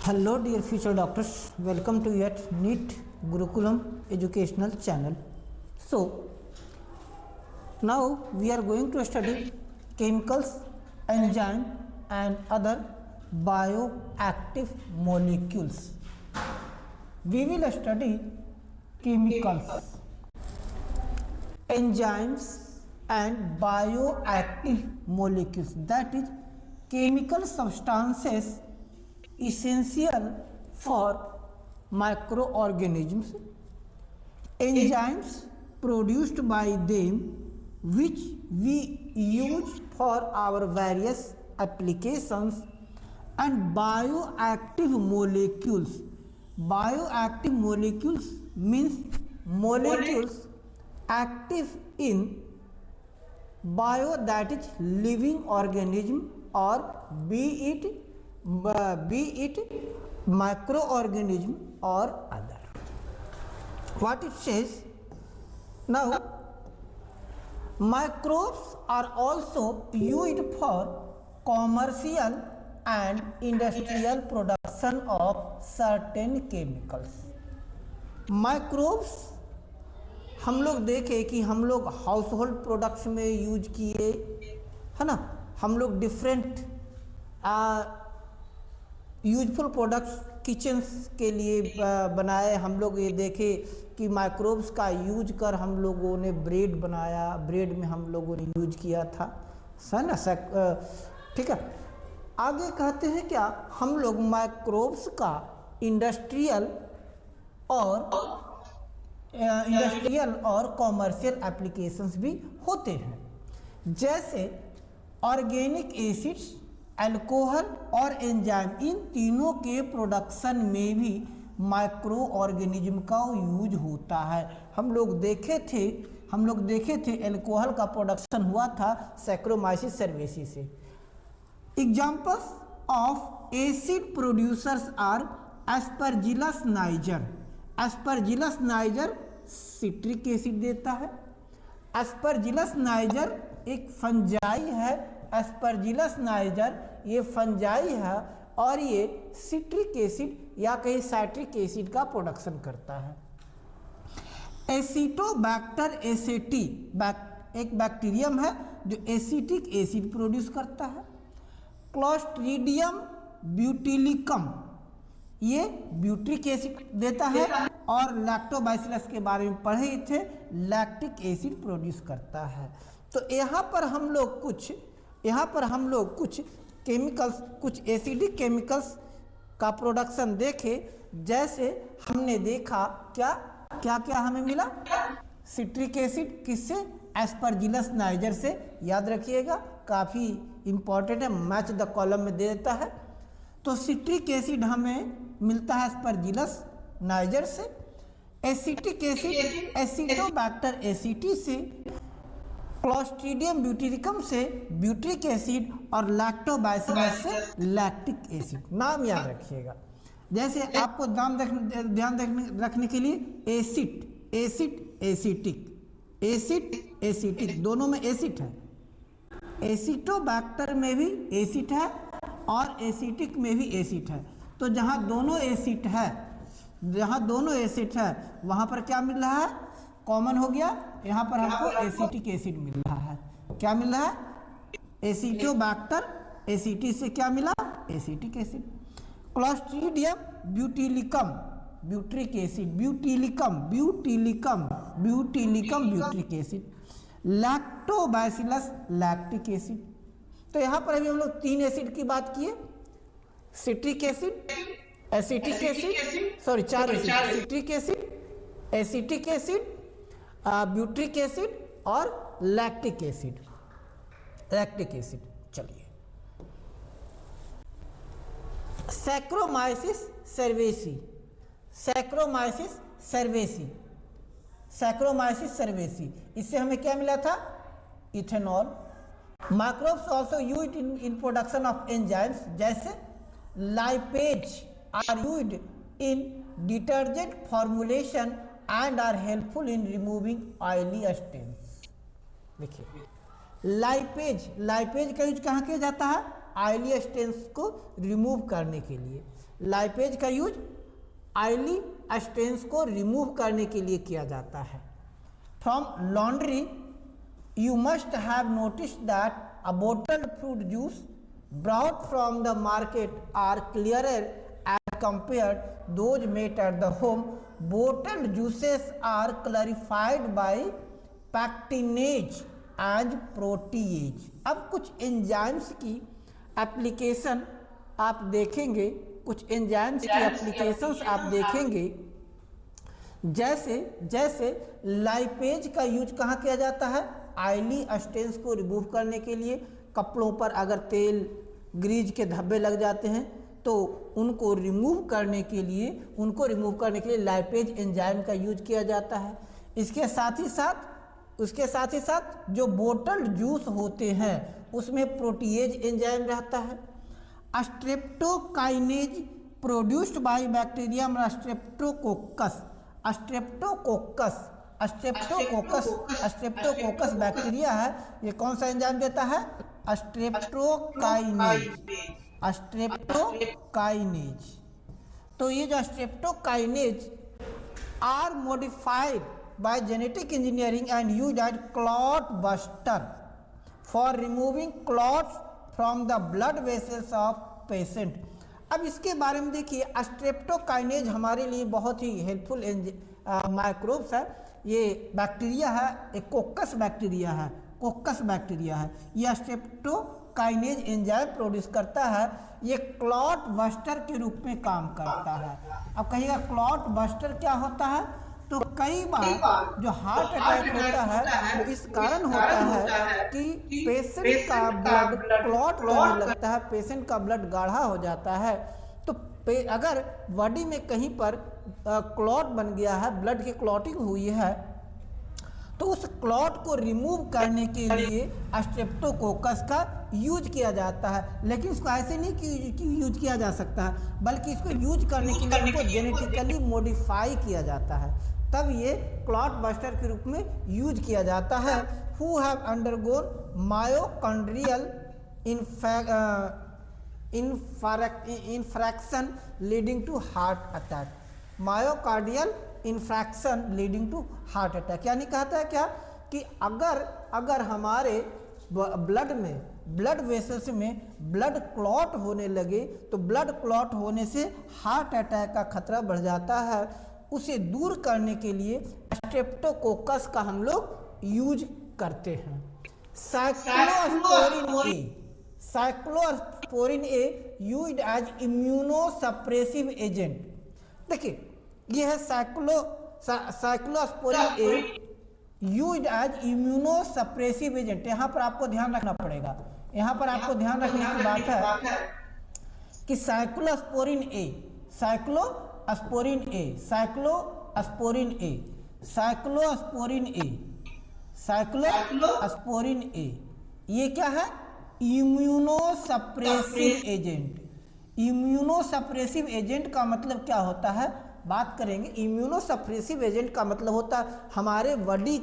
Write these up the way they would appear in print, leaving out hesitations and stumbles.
Hello dear future doctors, welcome to yet NEET Gurukulam educational channel. So now we are going to study chemicals, enzyme and other bioactive molecules. We will study chemicals, enzymes and bioactive molecules, that is chemical substances essential for microorganisms, enzymes produced by them which we use for our various applications, and bioactive molecules. Bioactive molecules means molecules active in bio, that is living organism, or be it microorganism or other. What it says now, microbes are also used for commercial and industrial production of certain chemicals. Microbes हम लोग देखे कि हम लोग house hold products में use किए, है ना, हम लोग डिफरेंट यूजफुल प्रोडक्ट्स किचन्स के लिए बनाए। हम लोग ये देखे कि माइक्रोब्स का यूज कर हम लोगों ने ब्रेड बनाया, ब्रेड में हम लोगों ने यूज किया था, है ना, ठीक है। आगे कहते हैं क्या, हम लोग माइक्रोब्स का इंडस्ट्रियल और कॉमर्शियल एप्लीकेशंस भी होते हैं, जैसे ऑर्गेनिक एसिड्स, अल्कोहल और एंजाइम। इन तीनों के प्रोडक्शन में भी माइक्रो ऑर्गेनिज्म का यूज होता है। हम लोग देखे थे अल्कोहल का प्रोडक्शन हुआ था सैक्रोमाइसिस सर्वेसी से। Examples of acid producers are Aspergillus niger. Aspergillus niger citric acid देता है। एस्परजिलस नाइजर एक फंजाई है। एस्परजिलस नाइजर ये फंजाई है और ये सिट्रिक एसिड या कहीं साइट्रिक एसिड का प्रोडक्शन करता है। एसिटोबैक्टर एसेटी एक बैक्टीरियम है जो एसिटिक एसिड प्रोड्यूस करता है। क्लोस्ट्रीडियम ब्यूटिलिकम ये ब्यूट्रिक एसिड देता है, और लैक्टोबासिलस के बारे में पढ़े थे, लैक्टिक एसिड प्रोड्यूस करता है। तो यहाँ पर हम लोग कुछ केमिकल्स, कुछ एसिडिक केमिकल्स का प्रोडक्शन देखे। जैसे हमने देखा क्या हमें मिला, सिट्रिक एसिड किससे, एस्परजिलस नाइजर से। याद रखिएगा, काफ़ी इंपॉर्टेंट है, मैच द कॉलम में दे देता है। तो सिट्रिक एसिड हमें मिलता है एस्परजिलस नाइजर से। एसिटिक एसिड एसिटोबैक्टर एसिटी से, क्लोस्ट्रीडियम ब्यूटिलिकम से ब्यूट्रिक एसिड, और लैक्टोबासिलस से लैक्टिक एसिड। नाम याद रखिएगा। जैसे आपको ध्यान रखने के लिए एसिटिक दोनों में एसिड है। एसिटोबैक्टर में भी एसिड है और एसिटिक में भी एसिड है। तो जहाँ दोनों एसिड है वहाँ पर क्या मिल रहा है, कॉमन हो गया। यहाँ पर हमको एसिटिक एसिड मिल रहा है। क्या मिल रहा है, एसिटोबैक्टर एसिटी से क्या मिला, acetic acid. Clostridium butylicum butyric acid, butylicum butyric acid. Lactobacillus lactic acid. तो यहाँ पर अभी हम लोग 3 एसिड की बात किए, citric acid, acetic acid, sorry 4 acid, citric acid, acetic acid, butyric acid और लैक्टिक एसिड। चलिए, सैक्रोमाइसिस सर्वेसी, इससे हमें क्या मिला था, ethanol. Microbes also used in production of enzymes, जैसे lipase are used in detergent formulation and are helpful in removing oily stains. देखिए, lipase का यूज कहाँ किया जाता है, आयली स्टेन्स को रिमूव करने के लिए। लाइपेज का यूज आयली स्टेन्स को रिमूव करने के लिए किया जाता है। From laundry you must have noticed that a bottled fruit juice brought from the market are clearer as compared those made at the home. Bottled juices are clarified by pectinase as protease. अब कुछ enzymes की application आप देखेंगे, कुछ enzymes की applications आप देखेंगे। जैसे लाइपेज का यूज कहाँ किया जाता है? आयली स्टेन्स को रिमूव करने के लिए। कपड़ों पर अगर तेल ग्रीज के धब्बे लग जाते हैं तो उनको रिमूव करने के लिए लाइपेज एंजाइम का यूज किया जाता है। उसके साथ ही साथ जो बोटल्ड जूस होते हैं उसमें प्रोटीएज एंजाइम रहता है। Streptokinase produced by bacterium Streptococcus bacteria है। ये कौन सा एंजाइम देता है? स्ट्रेप्टोकाइनेज। तो ये जो streptokinase are modified by genetic engineering and used as clot buster for removing clots from the blood vessels of patient. अब इसके बारे में देखिए, स्ट्रेप्टोकाइनेज हमारे लिए बहुत ही हेल्पफुल माइक्रोब्स है। ये बैक्टीरिया है, एक कोकस बैक्टीरिया है। यह स्ट्रेप्टोकाइनेज एंजाइम प्रोड्यूस करता है। ये क्लॉट बस्टर के रूप में काम करता है। अब कहिएगा क्लॉट बस्टर क्या होता है? तो कई बार जो हार्ट अटैक होता है वो इस कारण होता है कि पेशेंट का ब्लड क्लॉट करने लगता है, पेशेंट का ब्लड गाढ़ा हो जाता है। तो अगर बॉडी में कहीं पर क्लॉट बन गया है, ब्लड की क्लॉटिंग हुई है, तो उस क्लॉट को रिमूव करने के लिए स्ट्रेप्टोकोकस का यूज किया जाता है। लेकिन इसको ऐसे नहीं कि यूज किया जा सकता है, बल्कि इसको यूज करने के लिए इनको जेनेटिकली मॉडिफाई किया जाता है, तब ये क्लॉट बस्टर के रूप में यूज किया जाता है। Who have undergone myocardial infarction leading to heart attack. Myocardial infarction leading to heart attack यानी कहता है क्या कि अगर हमारे ब्लड वेसल्स में ब्लड क्लॉट होने लगे तो ब्लड क्लॉट होने से हार्ट अटैक का खतरा बढ़ जाता है। उसे दूर करने के लिए स्ट्रेप्टोकोकस का हम लोग यूज करते हैं। साइक्लोस्पोरिन ए यूज्ड एज इम्यूनोसप्रेसिव एजेंट। देखिए ये है साइक्लोस्पोरिन ए यूज्ड एज इम्यूनोसप्रेसिव एजेंट। यहाँ पर आपको ध्यान रखना पड़ेगा, यहाँ पर आपको ध्यान रखने की बात है कि साइक्लोस्पोरिन ए ये क्या है? Immunosuppressive agent. इम्यूनोसप्रेसिव एजेंट का मतलब क्या होता है, बात करेंगे। इम्यूनोसप्रेसिव एजेंट का मतलब होता है हमारे बॉडी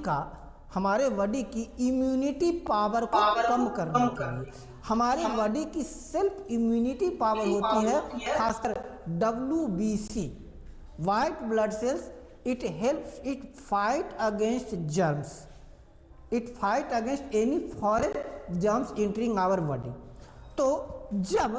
की इम्यूनिटी पावर को कम करने के लिए। हमारी बॉडी की सेल्फ इम्यूनिटी पावर होती है, खासकर WBC white blood cells. It helps it fight against germs, it fight against any foreign germs entering our body. तो जब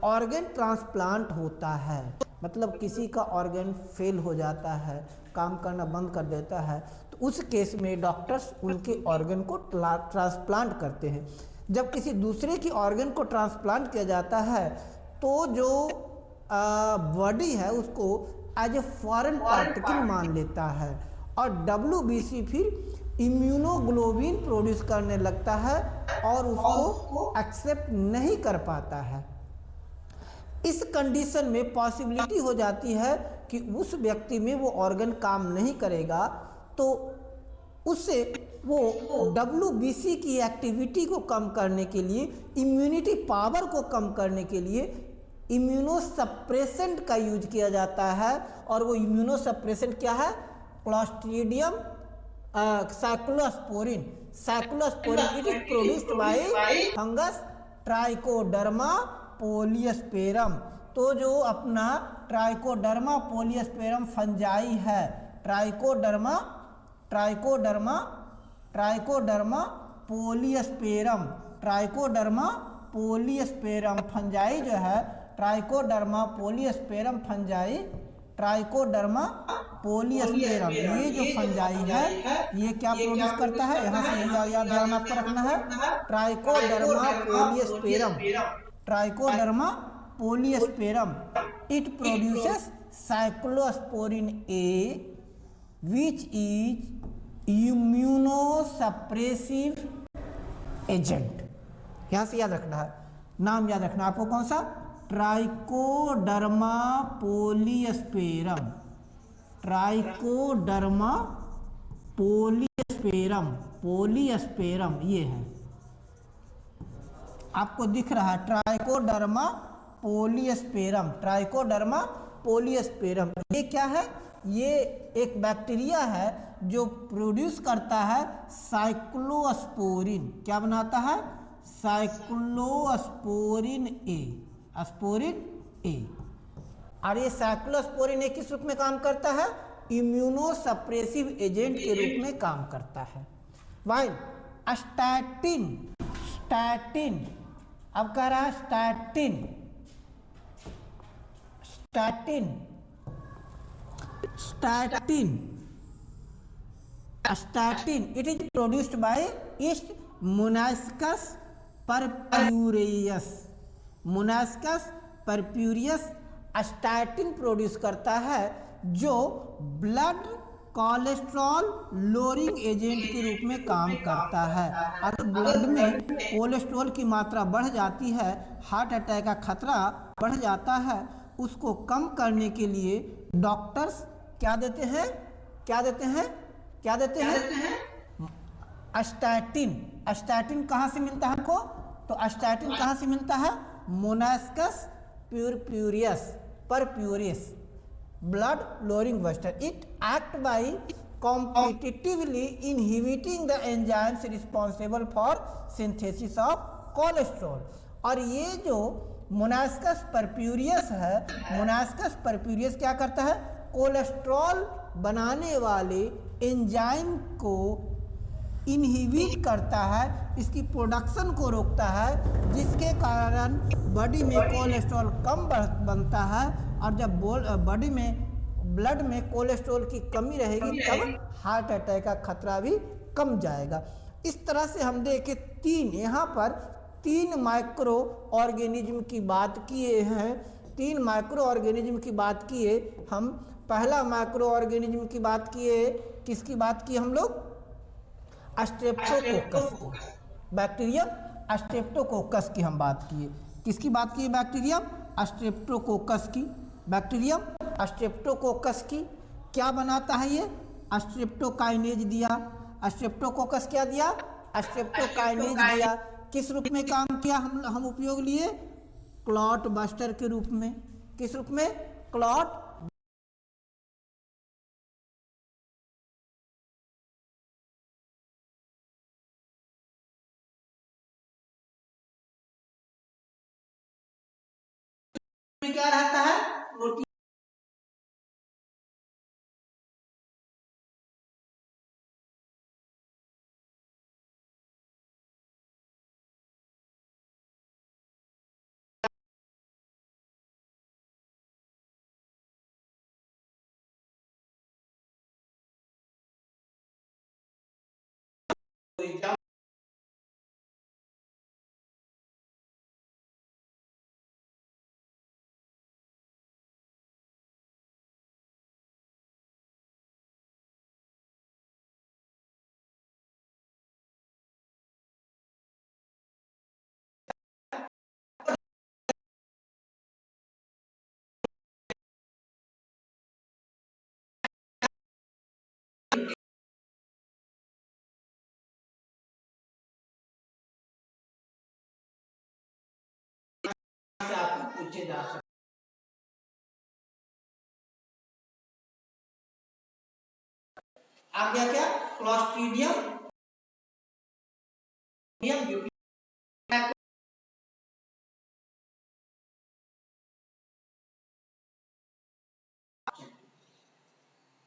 ऑर्गन ट्रांसप्लांट होता है, मतलब किसी का ऑर्गन फेल हो जाता है, काम करना बंद कर देता है, तो उस केस में डॉक्टर्स उनके ऑर्गन को ट्रांसप्लांट करते हैं। जब किसी दूसरे की ऑर्गन को ट्रांसप्लांट किया जाता है तो जो बॉडी है उसको एज ए फॉरेन पार्टिकल मान लेता है और WBC फिर इम्यूनोग्लोबिन प्रोड्यूस करने लगता है और उसको एक्सेप्ट नहीं कर पाता है। इस कंडीशन में पॉसिबिलिटी हो जाती है कि उस व्यक्ति में वो ऑर्गन काम नहीं करेगा, तो उससे वो WBC की एक्टिविटी को कम करने के लिए, इम्यूनिटी पावर को कम करने के लिए इम्यूनोसप्रेसेंट का यूज किया जाता है। और वो इम्यूनोसप्रेसेंट क्या है? Clostridium cyclosporin. Cyclosporin it is produced by fungus Trichoderma polysporum. तो जो अपना ट्राइकोडर्मा पोलियस्पेरम फंजाई है, Trichoderma Trichoderma Trichoderma polysporum, Trichoderma polysporum fungi जो है, Trichoderma polysporum fungi, Trichoderma polysporum ये जो फंजाई है ये क्या प्रोड्यूस करता है, यहाँ से याद ध्यान आपको रखना है, Trichoderma polysporum, Trichoderma polysporum it produces cyclosporin A which is immunosuppressive agent. यहाँ से याद रखना है, नाम याद रखना आपको कौन सा, ट्राइकोडर्मा पोलियस्पेरम, ट्राइकोडर्मा पोलियस्पेरम, पोलियस्पेरम ये है आपको दिख रहा है, ट्राइकोडर्मा पोलियस्पेरम, ट्राइकोडर्मा पोलियस्पेरम ये क्या है, ये एक बैक्टीरिया है जो प्रोड्यूस करता है साइक्लोस्पोरिन, क्या बनाता है, साइक्लोस्पोरिन ए, स्पोरिन ए। और ये साइक्लोस्पोरिन ए किस रूप में काम करता है, इम्यूनोसप्रेसिव एजेंट के रूप में काम करता है। वाइल स्टैटिन, स्टैटिन अब कह रहा है statin, statin statin statin it is produced bye east Monascus purpureus, Monascus purpureus statin produce करता है जो ब्लड कोलेस्ट्रॉल लोअरिंग एजेंट के रूप में काम करता है। अगर ब्लड में कोलेस्ट्रॉल की मात्रा बढ़ जाती है, हार्ट अटैक का खतरा बढ़ जाता है, उसको कम करने के लिए डॉक्टर्स क्या देते हैं, क्या देते हैं, क्या देते हैं, स्टैटिन। स्टैटिन कहाँ से मिलता है हमको, तो स्टैटिन कहाँ से मिलता है, Monascus purpureus, purpureus blood lowering buster. It act by competitively inhibiting the enzymes responsible for synthesis of cholesterol। और ये जो मोनास्कस परप्यूरियस है, मोनास्कस परप्यूरियस क्या करता है, कोलेस्ट्रॉल बनाने वाले एंजाइम को इनहिबिट करता है, इसकी प्रोडक्शन को रोकता है, जिसके कारण बॉडी में कोलेस्ट्रॉल कम बनता है। और जब बॉडी में ब्लड में कोलेस्ट्रॉल की कमी रहेगी तब हार्ट अटैक का खतरा भी कम जाएगा। इस तरह से हम देखें तीन, यहाँ पर तीन माइक्रो ऑर्गेनिज्म की बात किए हैं, तीन माइक्रो ऑर्गेनिज्म की बात किए हम। पहला माइक्रो ऑर्गेनिज्म की बात किए, किसकी बात की हम लोग, स्ट्रेप्टोकोकस की, बैक्टीरियम स्ट्रेप्टोकोकस की हम बात किए। किसकी बात की, बैक्टीरियम स्ट्रेप्टोकोकस की, बैक्टीरियम स्ट्रेप्टोकोकस की। क्या बनाता है ये, स्ट्रेप्टोकाइनेज दिया, स्ट्रेप्टोकोकस क्या दिया, स्ट्रेप्टोकाइनेज दिया। किस रूप में काम किया, हम उपयोग लिए क्लॉट बस्टर के रूप में, किस रूप में, क्लॉट क्या रहता है, प्रोटीन से आपको पूछे जा सकते। आ गया क्या, क्लॉस्ट्रीडियम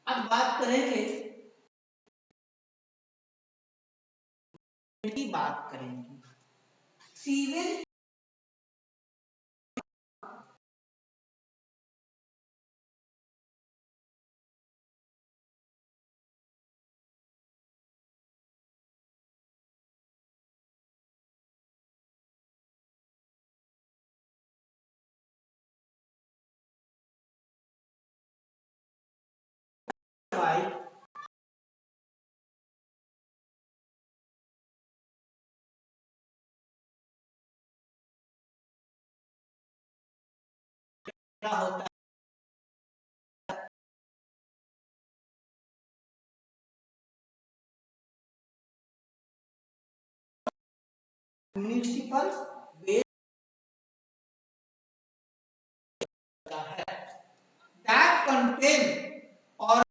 अब बात करेंगे की बात करेंगे सीवेज क्या होता है म्यूनिसिपल वेस्ट है दैट कंटेन और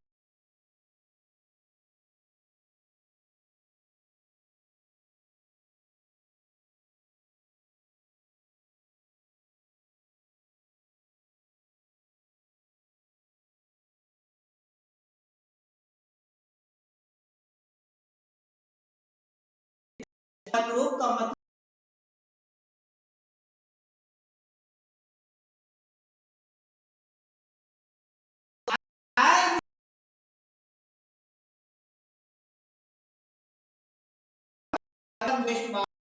लोग का मतलब waste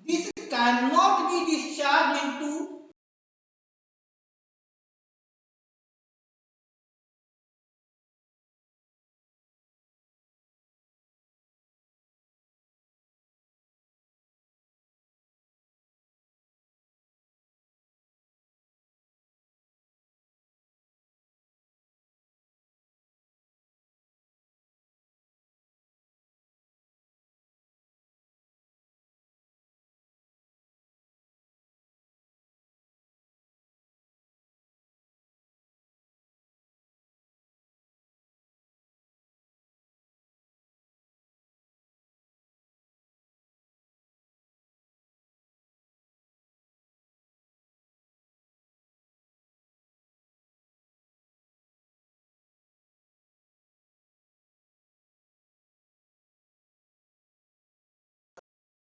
this cannot be discharged into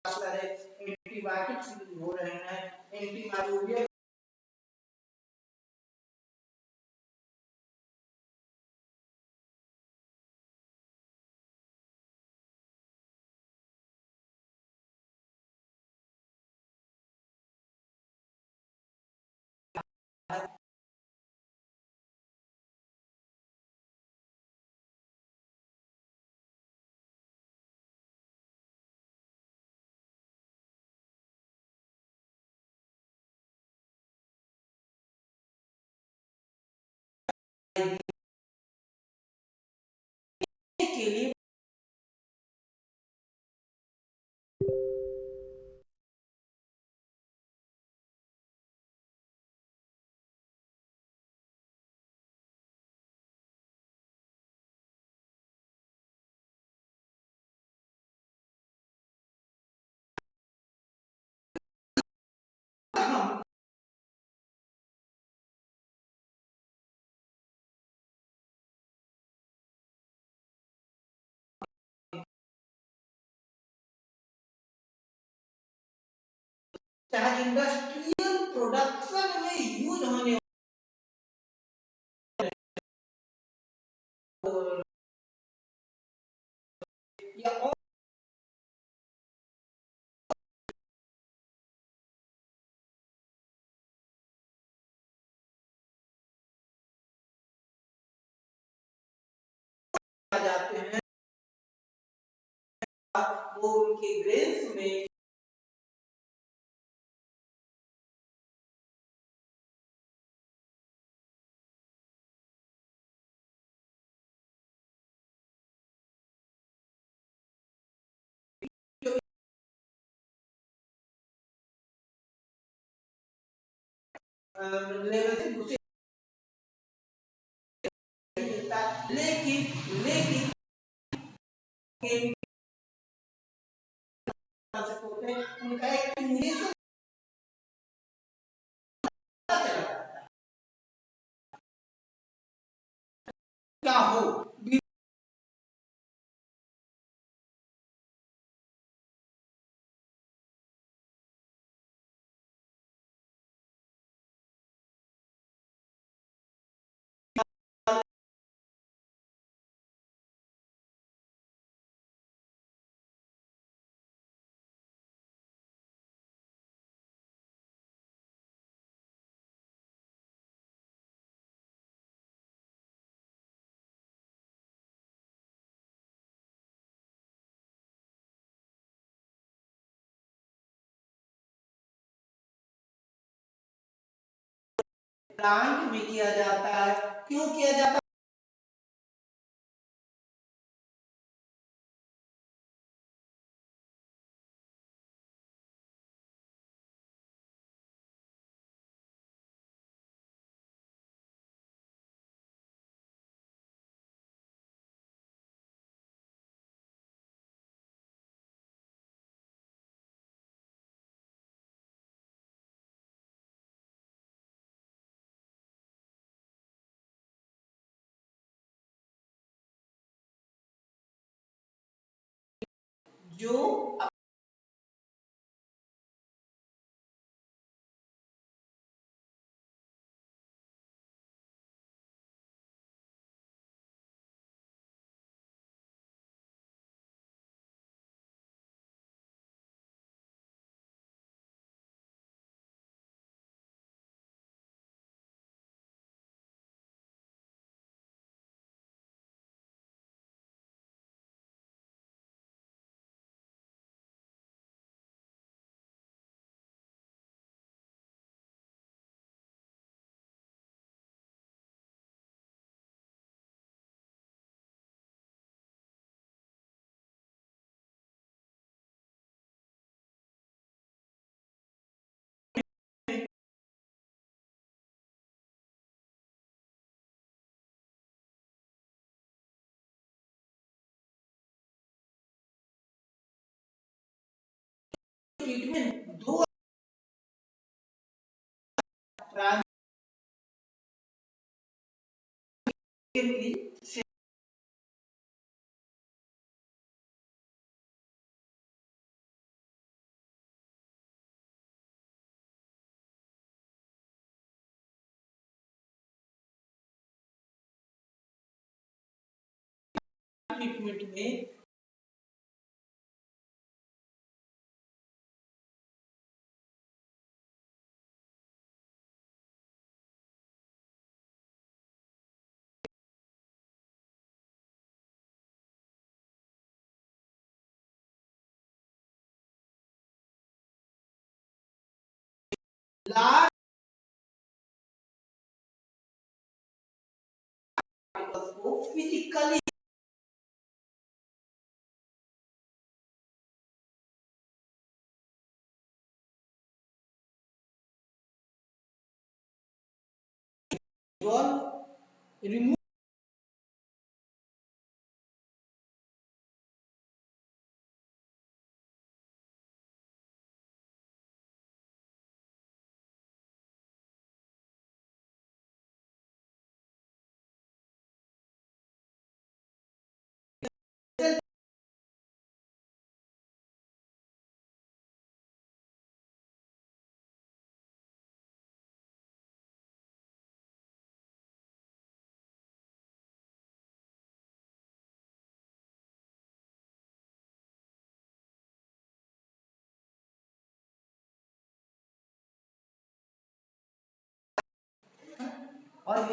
सारे एंटीबायोटिक्स हो रहे हैं एंटीमाइक्रोबियल के लिए चाहे इंडस्ट्रियल प्रोडक्शन में यूज होने या और जाते हैं वो उनके ग्रेन्स में लेवल से दूसरे लेकिन लेकिन उनका एक इंग्लिश क्या हो प्लांट में किया जाता है क्यों किया जाता जो ट्रीटमेंट दो ट्रीटमेंट में लार्ज को फिजिकली रिमूव और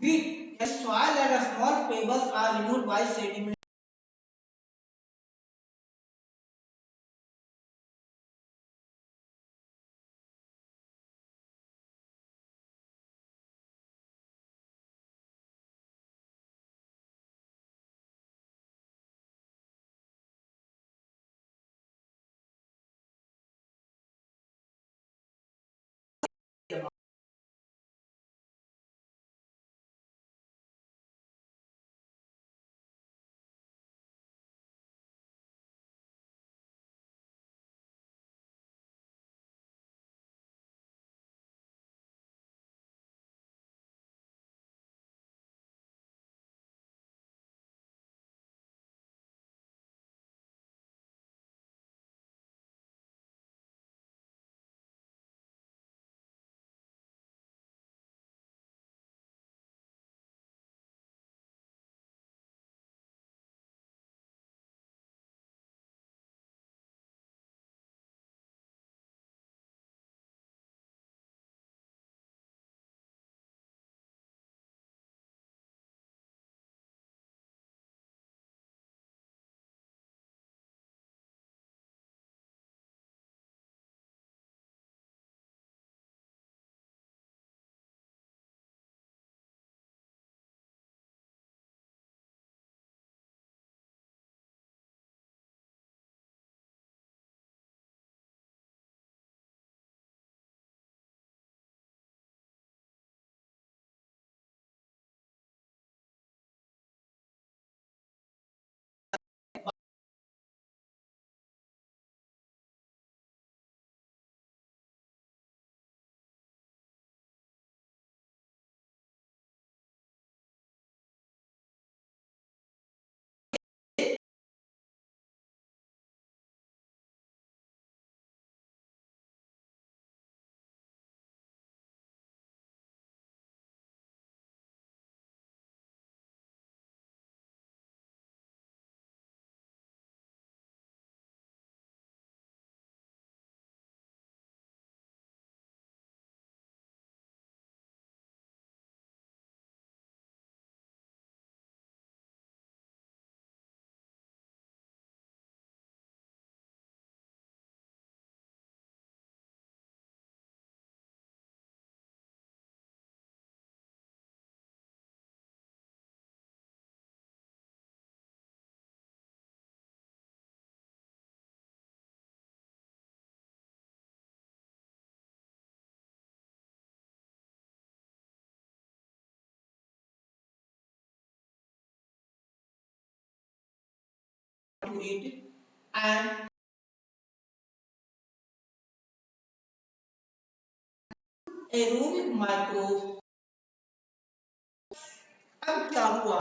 Wheat, a soil and small pebbles are removed by sediment. To eat and aerobic microbes. अब क्या हुआ?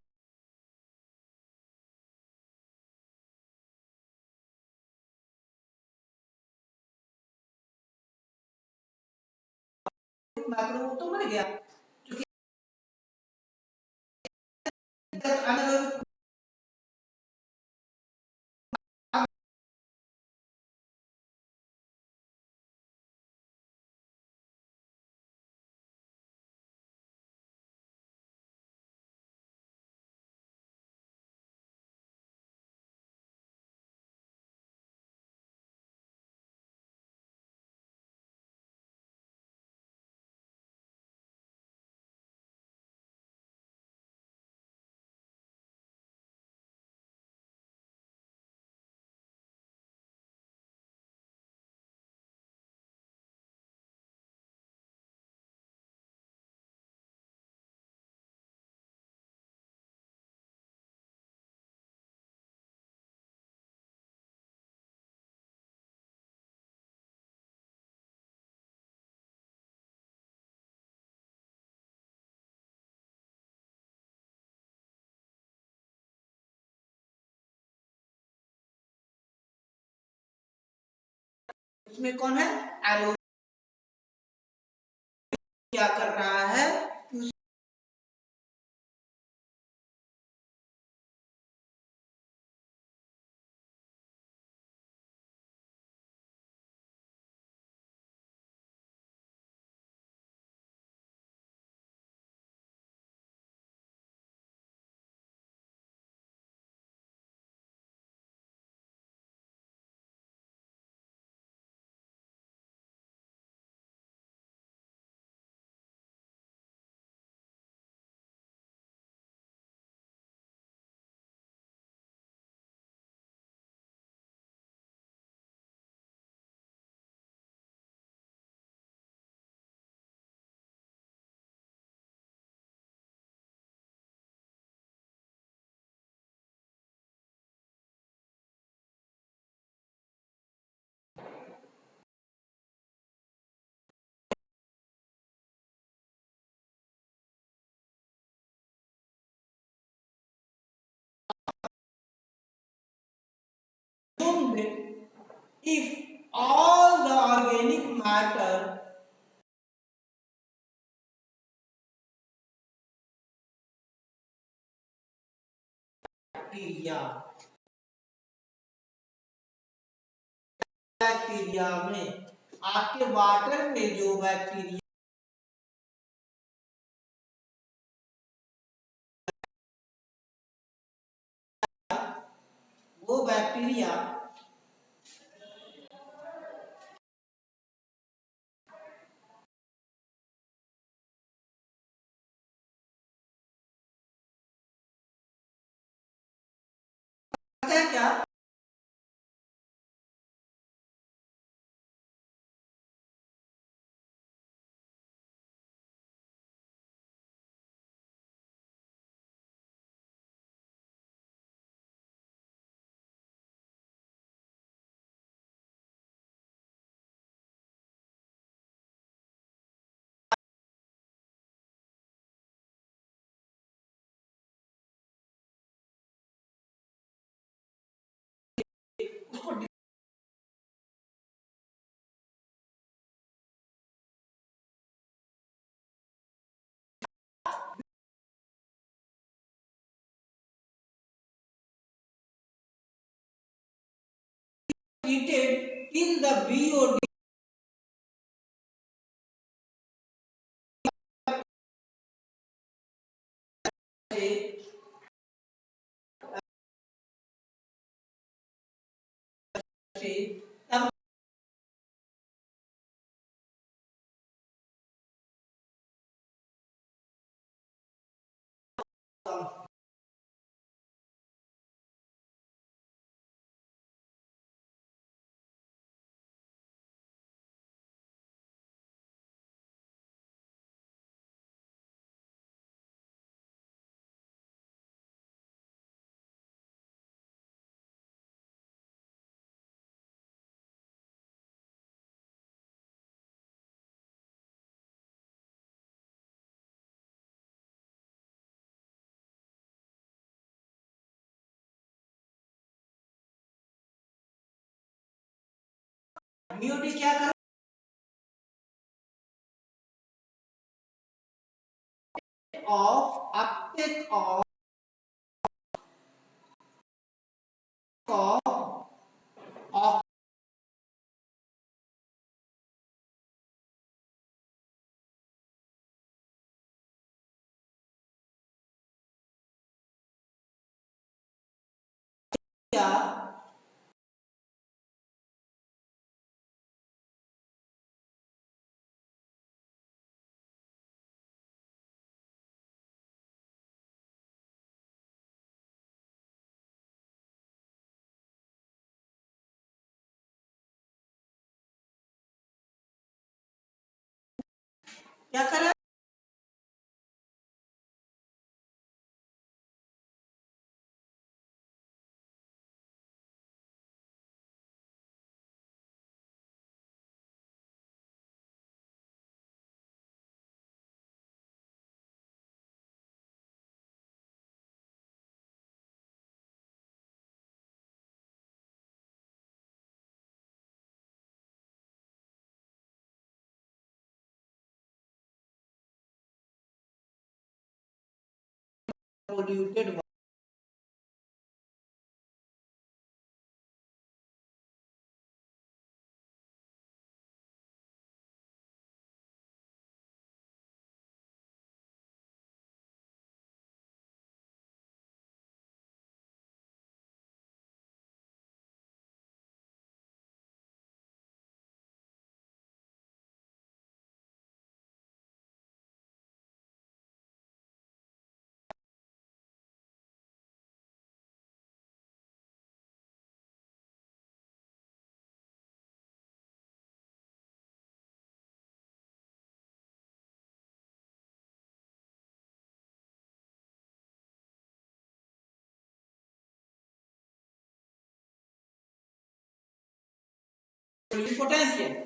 माइक्रोब तो मर गया क्योंकि anaerobic उसमें कौन है? एरो क्या कर रहा है? assumed if all the organic matter bacteria में आपके वाटर में जो बैक्टीरिया वो बैक्टीरिया क्या treated till the BOD तब BOD क्या कर of uptake of of क्या क्या कर polluted potential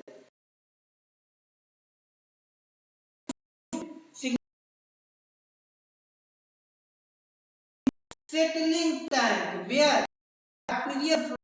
settling tank where bacteria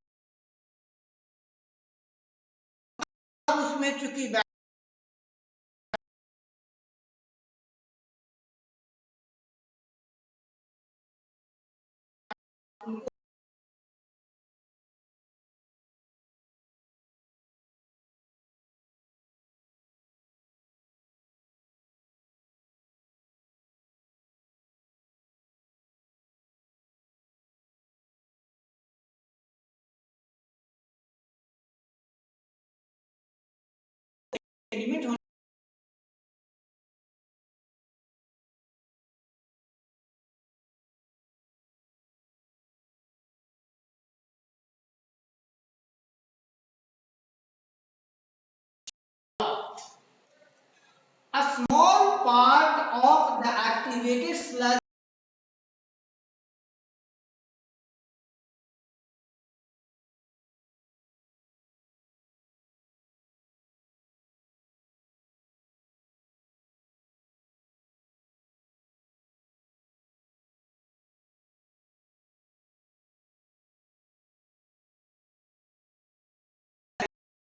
limit a small part of the activated sludge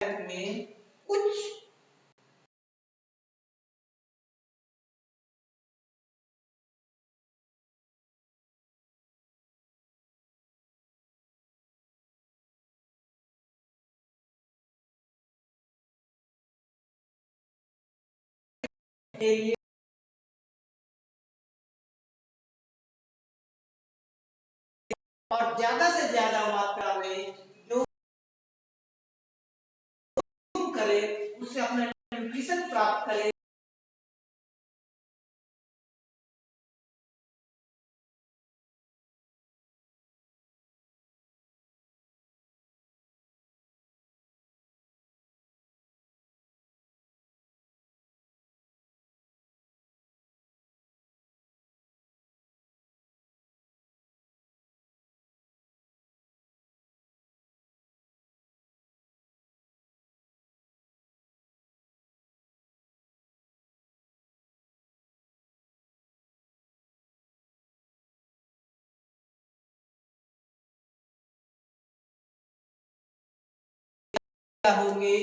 में कुछ एरिया और ज्यादा से ज्यादा मात्रा में जो करे उससे अपना न्यूट्रिशन प्राप्त करे होंगे।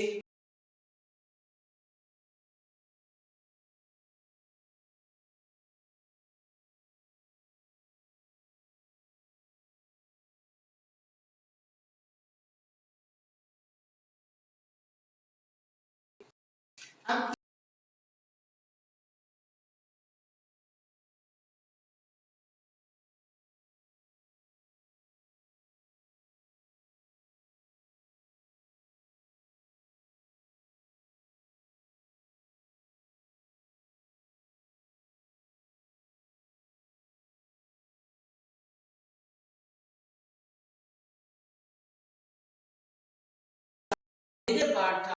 अब पार्ट था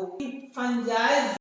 फंजाइज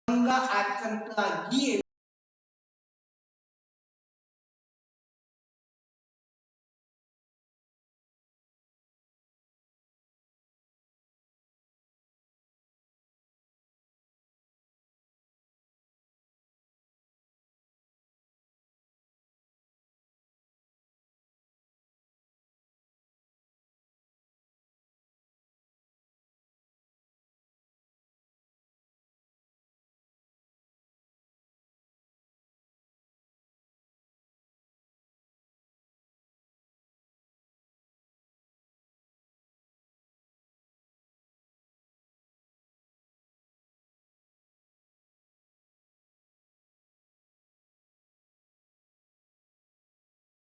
गंगा एक्शन का ये